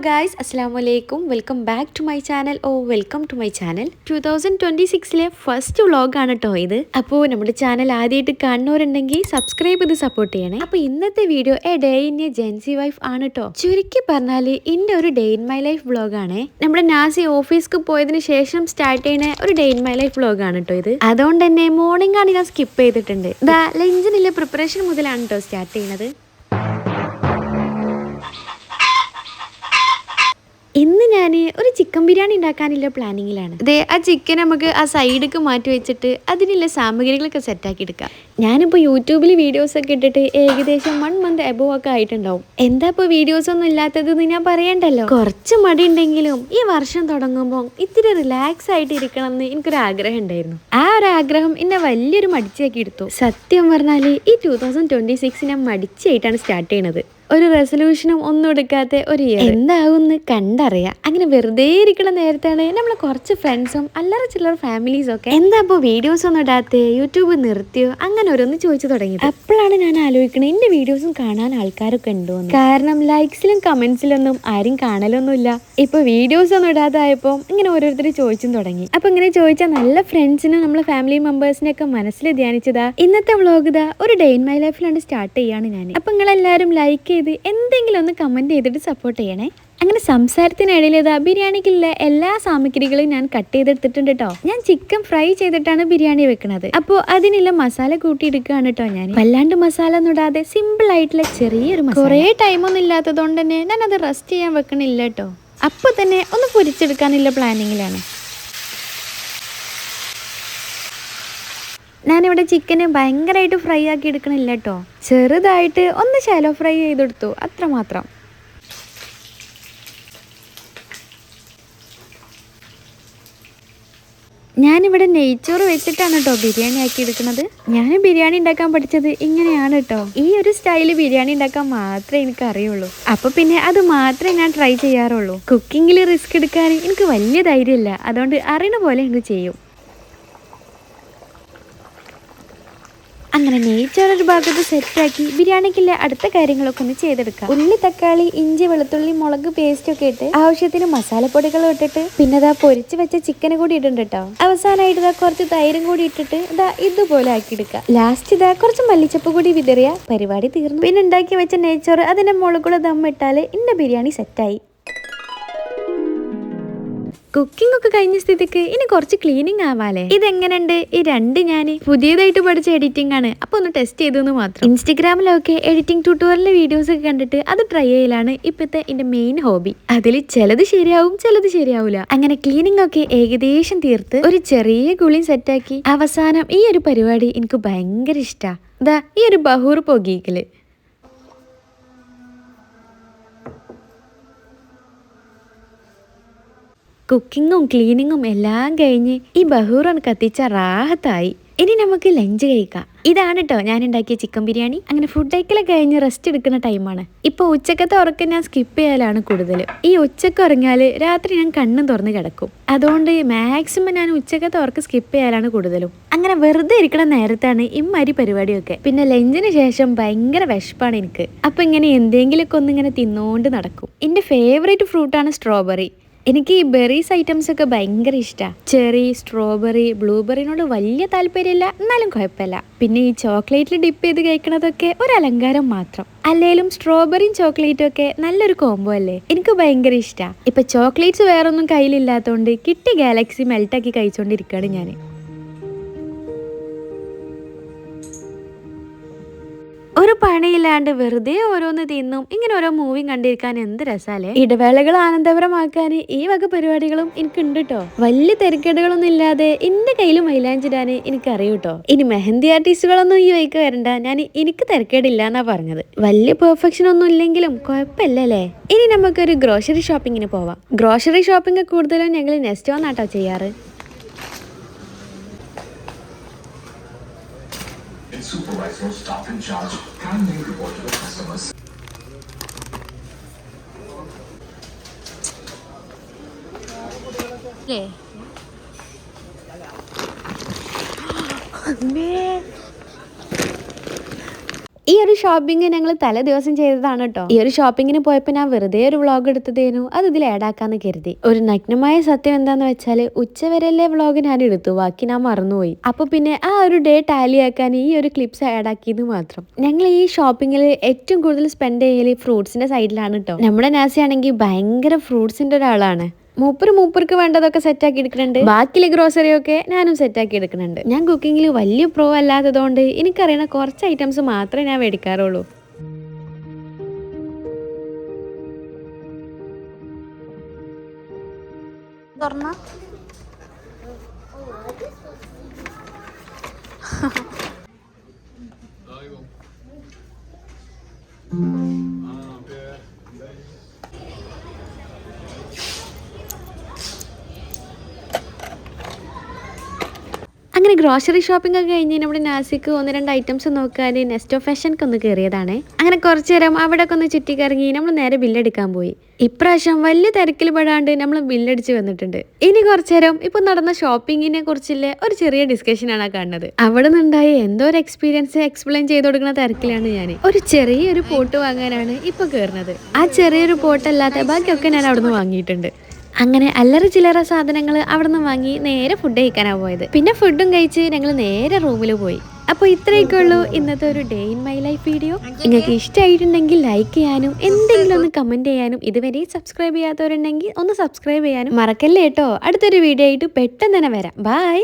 guys, Assalamualaikum. Welcome back to my channel. Welcome to my channel. 2026 first വ്ളോഗാണ് കേട്ടോ ഇത്. അപ്പോൾ നമ്മുടെ ചാനൽ ആദ്യമായിട്ട് കാണുന്നവരുണ്ടെങ്കിൽ സബ്സ്ക്രൈബ് ചെയ്ത് സപ്പോർട്ട് ചെയ്യണേ. അപ്പോൾ ഇന്നത്തെ video a day in a Gen Z wife ആണ് കേട്ടോ. ചുരുക്കി പറഞ്ഞാൽ ഇന്റെ ഒരു ഡേ ഇൻ മൈ ലൈഫ് വ്ളോഗാണ്. നമ്മുടെ നാസി ഓഫീസിക്ക് പോയതിന് ശേഷം സ്റ്റാർട്ട് ചെയ്യുന്ന ഒരു ഡേ ഇൻ മൈ ലൈഫ് വ്ളോഗാണ് കേട്ടോ ഇത്. അതുകൊണ്ട് തന്നെ മോർണിംഗ് ആണ് ഞാൻ സ്കിപ്പ് ചെയ്തിട്ടുണ്ട്. ലഞ്ചിനുള്ള പ്രിപ്പറേഷൻ മുതലാണ് കേട്ടോ സ്റ്റാർട്ട് ചെയ്യുന്നത്. ഇന്ന് ഞാൻ ഒരു ചിക്കൻ ബിരിയാണി ഉണ്ടാക്കാനുള്ള പ്ലാനിങ്ങിലാണ്. അതെ, ആ ചിക്കൻ നമുക്ക് ആ സൈഡിലേക്ക് മാറ്റി വെച്ചിട്ട് അതിനുള്ള സാമഗ്രികളൊക്കെ സെറ്റാക്കി എടുക്കാം. ഞാനിപ്പോൾ യൂട്യൂബിൽ വീഡിയോസൊക്കെ ഇട്ടിട്ട് ഏകദേശം 1 month എബോവ് ഒക്കെ ആയിട്ടുണ്ടാവും. എന്താ ഇപ്പോൾ വീഡിയോസ് ഒന്നും ഇല്ലാത്തതെന്ന് ഞാൻ പറയണ്ടല്ലോ. കുറച്ച് മടി ഉണ്ടെങ്കിലും ഈ വർഷം തുടങ്ങുമ്പോൾ ഇത്തിരി റിലാക്സ് ആയിട്ട് ഇരിക്കണം എന്ന് എനിക്കൊരു ആഗ്രഹം ഉണ്ടായിരുന്നു. ആ ഒരു ആഗ്രഹം എന്നെ വലിയൊരു മടിച്ചാക്കി എടുത്തു. സത്യം പറഞ്ഞാൽ ഈ 2026 ഞാൻ മടിച്ചായിട്ടാണ് സ്റ്റാർട്ട് ചെയ്യണത്. ഒരു റെസൊല്യൂഷനും ഒന്നും എടുക്കാത്ത ഒരു ഇയർ എന്താവുമെന്ന് കണ്ടറിയാം. അങ്ങനെ വെറുതെ ഇരിക്കുന്ന നേരത്താണ് നമ്മളെ കുറച്ച് ഫ്രണ്ട്സും അല്ലറ ചില്ലറ ഫാമിലീസും ഒക്കെ എന്താ ഇപ്പോൾ വീഡിയോസ് ഒന്നും ഇടാത്ത, യൂട്യൂബ് നിർത്തിയോ, അങ്ങനെ ഓരോന്ന് ചോദിച്ചു തുടങ്ങിയത്. അപ്പോഴാണ് ഞാൻ ആലോചിക്കണത് എന്റെ വീഡിയോസും കാണാൻ ആൾക്കാരൊക്കെ ഉണ്ടോന്ന്. കാരണം ലൈക്സിലും കമന്റ്സിലൊന്നും ആരും കാണലൊന്നുമില്ല. ഇപ്പൊ വീഡിയോസ് ഒന്നും ഇടാതായപ്പോൾ ഇങ്ങനെ ഓരോരുത്തർ ചോദിച്ചും തുടങ്ങി. അപ്പൊ ഇങ്ങനെ ചോദിച്ചാൽ നല്ല ഫ്രണ്ട്സിനും നമ്മളെ ഫാമിലി മെമ്പേഴ്സിനെ ഒക്കെ മനസ്സിൽ ധ്യാനിച്ചതാ ഇന്നത്തെ വ്ളോഗ് ഇതാ ഒരു ഡേ ഇൻ മൈ ലൈഫിലാണ് സ്റ്റാർട്ട് ചെയ്യാണ് ഞാൻ. അപ്പൊ നിങ്ങളെല്ലാവരും ലൈക്ക് എന്തെങ്കിലും ഒന്ന് കമന്റ് ചെയ്തിട്ട് സപ്പോർട്ട് ചെയ്യണേ. അങ്ങനെ സംസാരത്തിനിടയിൽ ഇതാ ബിരിയാണിക്കുള്ള എല്ലാ സാമഗ്രികളും ഞാൻ കട്ട് ചെയ്തെടുത്തിട്ടുണ്ട് കേട്ടോ. ഞാൻ ചിക്കൻ ഫ്രൈ ചെയ്തിട്ടാണ് ബിരിയാണി വെക്കുന്നത്. അപ്പോൾ അതിനുള്ള മസാല കൂട്ടിയെടുക്കുകയാണ് കേട്ടോ. ഞാൻ വല്ലാണ്ട് മസാല ഒന്നും ഇടാതെ സിമ്പിൾ ആയിട്ടുള്ള ചെറിയൊരു മസാല. കുറേ ടൈമൊന്നും ഇല്ലാത്തതുകൊണ്ട് തന്നെ ഞാൻ അത് റെസ്റ്റ് ചെയ്യാൻ വെക്കണില്ല കേട്ടോ. അപ്പോൾ തന്നെ ഒന്ന് പൊരിച്ചെടുക്കാനുള്ള പ്ലാനിങ്ങിലാണ്. ഞാനിവിടെ ചിക്കന് ഭയങ്കരമായിട്ട് ഫ്രൈ ആക്കി എടുക്കണില്ല കേട്ടോ. ചെറുതായിട്ട് ഒന്ന് ശാലോ ഫ്രൈ ചെയ്തെടുത്തു, അത്രമാത്രം. ഞാനിവിടെ നെയ്ച്ചോറ് വെച്ചിട്ടാണ് കേട്ടോ ബിരിയാണി ആക്കി എടുക്കുന്നത്. ഞാൻ ബിരിയാണി ഉണ്ടാക്കാൻ പഠിച്ചത് ഇങ്ങനെയാണ് കേട്ടോ. ഈ ഒരു സ്റ്റൈല് ബിരിയാണി ഉണ്ടാക്കാൻ മാത്രമേ എനിക്ക് അറിയുള്ളൂ. അപ്പൊ പിന്നെ അത് മാത്രമേ ഞാൻ ട്രൈ ചെയ്യാറുള്ളൂ. കുക്കിങ്ങിൽ റിസ്ക് എടുക്കാൻ എനിക്ക് വലിയ ധൈര്യമില്ല. അതുകൊണ്ട് അറിയണ പോലെ എനിക്ക് ചെയ്യും. അങ്ങനെ നെയ്ച്ചോറൊരു ഭാഗത്ത് സെറ്റാക്കി ബിരിയാണിക്കുള്ള അടുത്ത കാര്യങ്ങളൊക്കെ ഒന്ന് ചെയ്തെടുക്കാം. ഉള്ളി, തക്കാളി, ഇഞ്ചി, വെളുത്തുള്ളി, മുളക് പേസ്റ്റ് ഒക്കെ ഇട്ട് ആവശ്യത്തിന് മസാലപ്പൊടികൾ ഇട്ടിട്ട് പിന്നെ ഇതാ പൊരിച്ച് വെച്ച ചിക്കന് കൂടി ഇടുന്നുണ്ട് കേട്ടോ. അവസാനമായിട്ട് ഇതാ കുറച്ച് തൈരും കൂടി ഇട്ടിട്ട് ഇതാ ഇതുപോലെ ആക്കിയെടുക്കുക. ലാസ്റ്റ് ഇതാ കുറച്ച് മല്ലിച്ചപ്പ് കൂടി വിതറിയ പരിപാടി തീർന്നു. പിന്നെ ഉണ്ടാക്കി വെച്ച നെയ്ച്ചോറ് അതിന്റെ മുകളിൽ കൂടെ ദമ്മിട്ടാല് ഇന്റെ ബിരിയാണി സെറ്റായി. കുക്കിംഗ് ഒക്കെ കഴിഞ്ഞ സ്ഥിതിക്ക് ഇനി കുറച്ച് ക്ലീനിങ് ആവാലേ. ഇതെങ്ങനെയുണ്ട്? ഈ ഞാൻ പുതിയതായിട്ട് പഠിച്ച എഡിറ്റിംഗ് ആണ്. അപ്പൊ ഒന്ന് ടെസ്റ്റ് ചെയ്തെന്ന് മാത്രം. ഇൻസ്റ്റഗ്രാമിലൊക്കെ എഡിറ്റിംഗ് ട്യൂട്ടോറിയൽ വീഡിയോസ് ഒക്കെ കണ്ടിട്ട് അത് ട്രൈ ചെയ്യലാണ് ഇപ്പത്തെ എന്റെ മെയിൻ ഹോബി. അതിൽ ചിലത് ശരിയാവും, ചിലത് ശരിയാവൂല. അങ്ങനെ ക്ലീനിങ് ഒക്കെ ഏകദേശം തീർത്ത് ഒരു ചെറിയ കുളി സെറ്റാക്കി അവസാനം ഈ ഒരു പരിപാടി എനിക്ക് ഭയങ്കര ഇഷ്ടാ. ദാ ഈ ഒരു ബഹൂർ പൊകിക്കല്. കുക്കിങ്ങും ക്ലീനിങ്ങും എല്ലാം കഴിഞ്ഞ് ഈ ബഹൂറാണ് കത്തിച്ച റാഹത്തായി. ഇനി നമുക്ക് ലഞ്ച് കഴിക്കാം. ഇതാണ് കേട്ടോ ഞാൻ ഉണ്ടാക്കിയ ചിക്കൻ ബിരിയാണി. അങ്ങനെ ഫുഡ് കഴിക്കലൊക്കെ കഴിഞ്ഞ് റെസ്റ്റ് എടുക്കുന്ന ടൈമാണ്. ഇപ്പോൾ ഉച്ചക്കത്തെ ഉറക്കം ഞാൻ സ്കിപ്പ് ചെയ്യലാണ് കൂടുതൽ. ഈ ഉച്ചക്ക് ഉറങ്ങിയാൽ രാത്രി ഞാൻ കണ്ണും തുറന്ന് കിടക്കും. അതുകൊണ്ട് മാക്സിമം ഞാൻ ഉച്ചക്കത്തെ ഉറക്കം സ്കിപ്പ് ചെയ്യാലാണ് കൂടുതലും. അങ്ങനെ വെറുതെ ഇരിക്കണ നേരത്താണ് ഇമ്മാതിരി പരിപാടിയൊക്കെ. പിന്നെ ലഞ്ചിന് ശേഷം ഭയങ്കര വിശപ്പാണ് എനിക്ക്. അപ്പം ഇങ്ങനെ എന്തെങ്കിലുമൊക്കെ ഒന്നിങ്ങനെ തിന്നുകൊണ്ട് നടക്കും. എൻ്റെ ഫേവറേറ്റ് ഫ്രൂട്ടാണ് സ്ട്രോബെറി. എനിക്ക് ഈ ബെറീസ് ഐറ്റംസ് ഒക്കെ ഭയങ്കര ഇഷ്ടമാണ്. ചെറി, സ്ട്രോബെറി, ബ്ലൂബെറിനോട് വലിയ താല്പര്യമില്ല, എന്നാലും കുഴപ്പമില്ല. പിന്നെ ഈ ചോക്ലേറ്റിൽ ഡിപ്പ് ചെയ്ത് കഴിക്കണതൊക്കെ ഒരു അലങ്കാരം മാത്രം. അല്ലെങ്കിലും സ്ട്രോബെറിയും ചോക്ലേറ്റും ഒക്കെ നല്ലൊരു കോംബോ അല്ലേ. എനിക്ക് ഭയങ്കര ഇഷ്ടമാണ്. ഇപ്പൊ ചോക്ലേറ്റ്സ് വേറൊന്നും കയ്യിലില്ലാത്തതുകൊണ്ട് കിട്ടി ഗാലക്സി മെൽട്ടാക്കി കഴിച്ചുകൊണ്ടിരിക്കുകയാണ് ഞാൻ. ഒരു പണിയില്ലാണ്ട് വെറുതെ ഓരോന്ന് തിന്നും ഇങ്ങനെ ഓരോ മൂവിയും കണ്ടിരിക്കാൻ എന്ത് രസാലേ. ഇടവേളകൾ ആനന്ദപരമാക്കാൻ ഈ വക പരിപാടികളും എനിക്കുണ്ട് കേട്ടോ. വലിയ തിരക്കേടുകളൊന്നും ഇല്ലാതെ എന്റെ കയ്യിൽ മൈലാഞ്ചിടാൻ എനിക്കറിയും കേട്ടോ. ഇനി മെഹന്തി ആർട്ടിസ്റ്റുകളൊന്നും ഈ വൈക്ക് വരണ്ട, എനിക്ക് തിരക്കേടില്ല എന്നാ പറഞ്ഞത്. വലിയ പെർഫെക്ഷൻ ഒന്നും ഇല്ലെങ്കിലും കുഴപ്പമില്ലല്ലേ. ഇനി നമുക്കൊരു ഗ്രോസറി ഷോപ്പിങ്ങിന് പോവാം. ഗ്രോസറി ഷോപ്പിംഗ് കൂടുതലും ഞങ്ങൾ നെക്സ്റ്റ് വന്നാട്ടോ ചെയ്യാറ്. Supervisor or staff in charge can make report to the customers. ഈ ഒരു ഷോപ്പിംഗ് ഞങ്ങൾ തലേ ദിവസം ചെയ്തതാണ് കേട്ടോ. ഈ ഒരു ഷോപ്പിങ്ങിന് പോയപ്പോൾ ഞാൻ വെറുതെ ഒരു വ്ളോഗ് എടുത്തതേനു, അത് ഇതിൽ ആഡാക്കാന്ന് കരുതി. ഒരു നഗ്നമായ സത്യം എന്താന്ന് വെച്ചാൽ ഉച്ചവരെയല്ലേ വ്ളോഗ് ഞാൻ എടുത്തു, ബാക്കി ഞാൻ മറന്നുപോയി. അപ്പൊ പിന്നെ ആ ഒരു ഡേ ടാലി ആക്കാൻ ഈ ഒരു ക്ലിപ്സ് ആഡാക്കിയത് മാത്രം. ഞങ്ങൾ ഈ ഷോപ്പിങ്ങിൽ ഏറ്റവും കൂടുതൽ സ്പെൻഡ് ചെയ്യല് ഫ്രൂട്ട്സിന്റെ സൈഡിലാണ് കേട്ടോ. നമ്മുടെ നാസി ആണെങ്കിൽ ഭയങ്കര ഫ്രൂട്ട്സിന്റെ ഒരാളാണ്. മൂപ്പർക്ക് വേണ്ടതൊക്കെ സെറ്റാക്കി എടുക്കുന്നുണ്ട്. ബാക്കിയുള്ള ഗ്രോസറി ഒക്കെ ഞാനും സെറ്റാക്കി എടുക്കുന്നുണ്ട്. ഞാൻ കുക്കിങ്ങിൽ വലിയ പ്രോ അല്ലാത്തതുകൊണ്ട് എനിക്കറിയണ കുറച്ച് ഐറ്റംസ് മാത്രമേ ഞാൻ മേടിക്കാറുള്ളൂ. അങ്ങനെ ഗ്രോസറി ഷോപ്പിംഗ് ഒക്കെ കഴിഞ്ഞ് നമ്മുടെ നാസിക്ക് 1-2 ഐറ്റംസ് നോക്കാൻ നെസ്റ്റോ ഫാഷൻക്ക് ഒന്ന് കയറിയതാണ്. അങ്ങനെ കുറച്ചു നേരം അവിടെ ഒക്കെ ഒന്ന് ചുറ്റിക്കറങ്ങി നമ്മൾ നേരെ ബില്ലടിക്കാൻ പോയി. ഇപ്രാവശ്യം വലിയ തിരക്കിൽ പെടാണ്ട് നമ്മൾ ബില്ലടിച്ച് വന്നിട്ടുണ്ട്. ഇനി കുറച്ചു നേരം ഇപ്പൊ നടന്ന ഷോപ്പിങ്ങിനെ കുറിച്ചുള്ള ഒരു ചെറിയ ഡിസ്കഷനാണ് കാണുന്നത്. അവിടെ നിന്നുണ്ടായ എന്തോ ഒരു എക്സ്പീരിയൻസ് എക്സ്പ്ലെയിൻ ചെയ്ത് കൊടുക്കുന്ന തിരക്കിലാണ് ഞാൻ. ഒരു ചെറിയൊരു പോട്ട് വാങ്ങാനാണ് ഇപ്പൊ കയറുന്നത്. ആ ചെറിയൊരു പോട്ടല്ലാത്ത ബാക്കിയൊക്കെ ഞാൻ അവിടെ നിന്ന് വാങ്ങിയിട്ടുണ്ട്. അങ്ങനെ അല്ലറ ചില്ലറ സാധനങ്ങൾ അവിടെ നിന്ന് വാങ്ങി നേരെ ഫുഡ് കഴിക്കാനാണ് പോയത്. പിന്നെ ഫുഡും കഴിച്ച് ഞങ്ങൾ നേരെ റൂമിൽ പോയി. അപ്പോൾ ഇത്രയൊക്കെ ഉള്ളൂ ഇന്നത്തെ ഒരു day in my life video. നിങ്ങൾക്ക് ഇഷ്ടമായിട്ടുണ്ടെങ്കിൽ ലൈക്ക് ചെയ്യാനും എന്തെങ്കിലും ഒന്ന് കമൻറ്റ് ചെയ്യാനും ഇതുവരെ സബ്സ്ക്രൈബ് ചെയ്യാത്തവരുണ്ടെങ്കിൽ ഒന്ന് സബ്സ്ക്രൈബ് ചെയ്യാനും മറക്കല്ലേ കേട്ടോ. അടുത്തൊരു വീഡിയോ ആയിട്ട് പെട്ടെന്ന് തന്നെ വരാം. ബൈ.